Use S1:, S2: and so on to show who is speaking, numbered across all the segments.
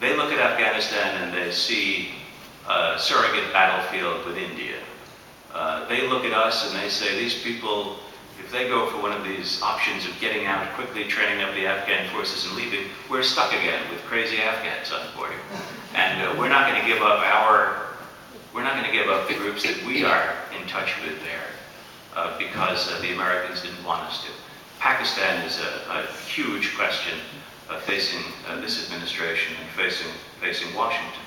S1: They look at Afghanistan and they see a surrogate battlefield with India. They look at us and they say, these people, if they go for one of these options of getting out quickly, training up the Afghan forces and leaving, we're stuck again with crazy Afghans on board. And we're not going to give up the groups that we are in touch with there because the Americans didn't want us to. Pakistan is a huge question facing this administration and facing Washington.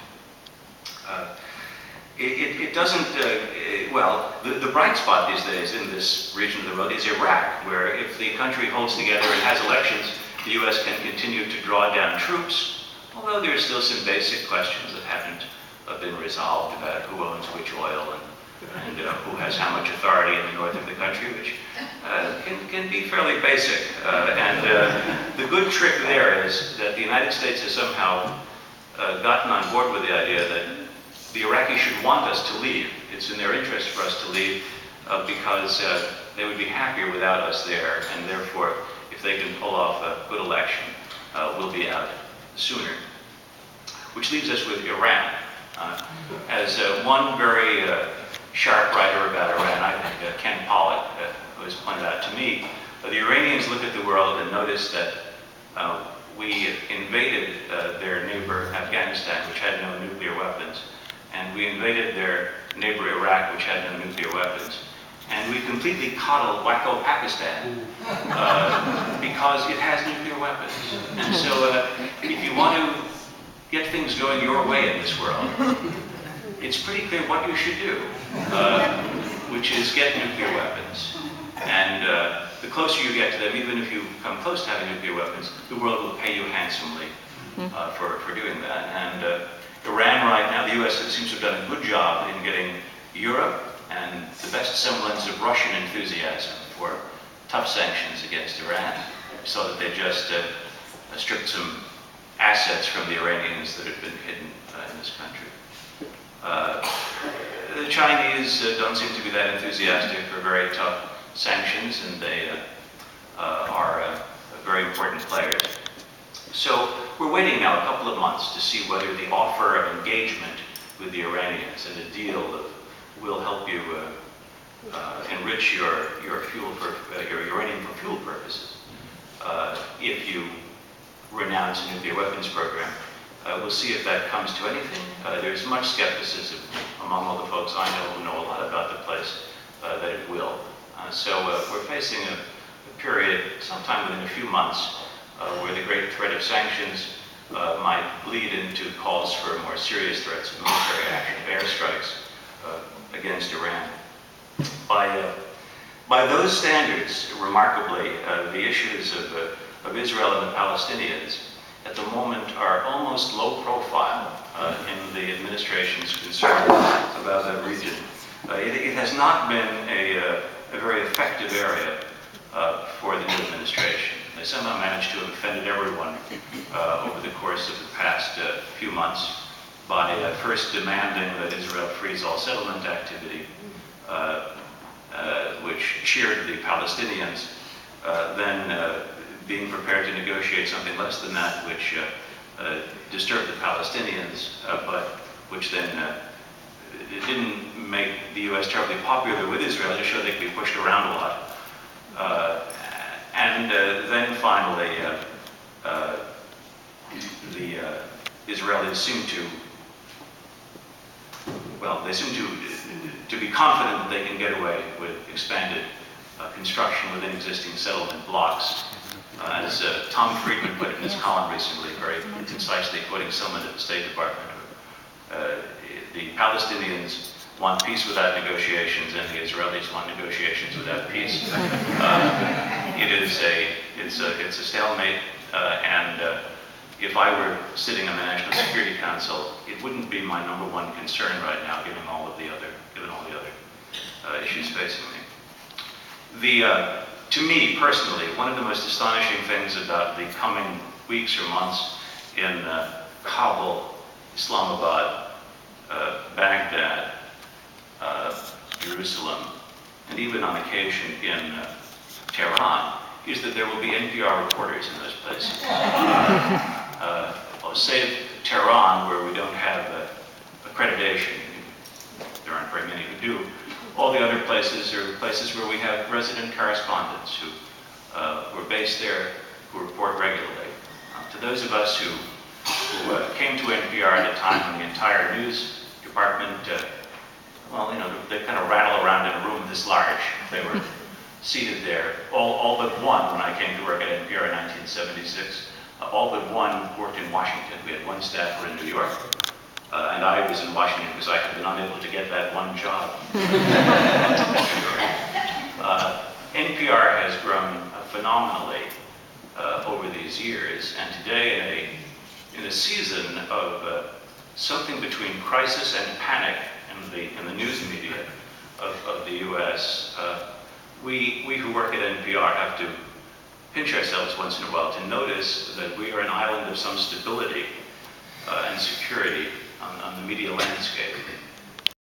S1: It doesn't, well, the bright spot these days in this region of the world is Iraq, where if the country holds together and has elections, the US can continue to draw down troops, although there are still some basic questions that haven't been resolved about who owns which oil and who has how much authority in the north of the country, which can be fairly basic. The good trick there is that the United States has somehow gotten on board with the idea that the Iraqis should want us to leave. It's in their interest for us to leave because they would be happier without us there, and therefore, if they can pull off a good election, we'll be out sooner. Which leaves us with Iran. As one very sharp writer about Iran, I think Ken Pollack, who has pointed out to me, the Iranians look at the world and notice that we invaded their neighbor Afghanistan, which had no nuclear weapons, and we invaded their neighbor Iraq, which had no nuclear weapons. And we completely coddled wacko Pakistan because it has nuclear weapons. And so if you want to get things going your way in this world, it's pretty clear what you should do, which is get nuclear weapons. And the closer you get to them, even if you come close to having nuclear weapons, the world will pay you handsomely for doing that. And Iran right now, the US seems to have done a good job in getting Europe and the best semblance of Russian enthusiasm for tough sanctions against Iran, so that they just stripped some assets from the Iranians that had been hidden in this country. The Chinese don't seem to be that enthusiastic for very tough sanctions, and they are very important players. So we're waiting now a couple of months to see whether the offer of engagement with the Iranians and a deal of will help you enrich your fuel for your uranium for fuel purposes. If you renounce a nuclear weapons program, we'll see if that comes to anything. There's much skepticism among all the folks I know who know a lot about the place that it will. So we're facing a period, sometime within a few months, where the great threat of sanctions might lead into calls for more serious threats of military action, of airstrikes against Iran. By those standards, remarkably, the issues of Israel and the Palestinians at the moment are almost low profile in the administration's concern about that region. It has not been a very effective area for the new administration. They somehow managed to have offended everyone over the course of the past few months by first demanding that Israel freeze all settlement activity, which cheered the Palestinians, then being prepared to negotiate something less than that, which disturbed the Palestinians, but which then it didn't make the US terribly popular with Israel. It just showed they could be pushed around a lot. And then finally, the Israelis seem to, well, they seem to be confident that they can get away with expanded construction within existing settlement blocks. As Tom Friedman put it in his column recently, very concisely quoting someone at the State Department, the Palestinians want peace without negotiations, and the Israelis want negotiations without peace. It's a stalemate, and if I were sitting on the National Security Council, it wouldn't be my number one concern right now, given all the other issues facing me. To me personally, one of the most astonishing things about the coming weeks or months in Kabul, Islamabad, Baghdad, Jerusalem, and even on occasion in Tehran, is that there will be NPR reporters in those places. Save Tehran, where we don't have accreditation. There aren't very many who do. All the other places are places where we have resident correspondents who are based there, who report regularly. To those of us who came to NPR at a time when the entire news department, well, you know, they kind of rattle around in a room this large. They were seated there. All but one, when I came to work at NPR in 1976, all but one worked in Washington. We had one staffer in New York, and I was in Washington because I had been unable to get that one job. NPR has grown phenomenally over these years, and today in a season of something between crisis and panic in the news media of the U.S., we who work at NPR have to pinch ourselves once in a while to notice that we are an island of some stability and security on the media landscape.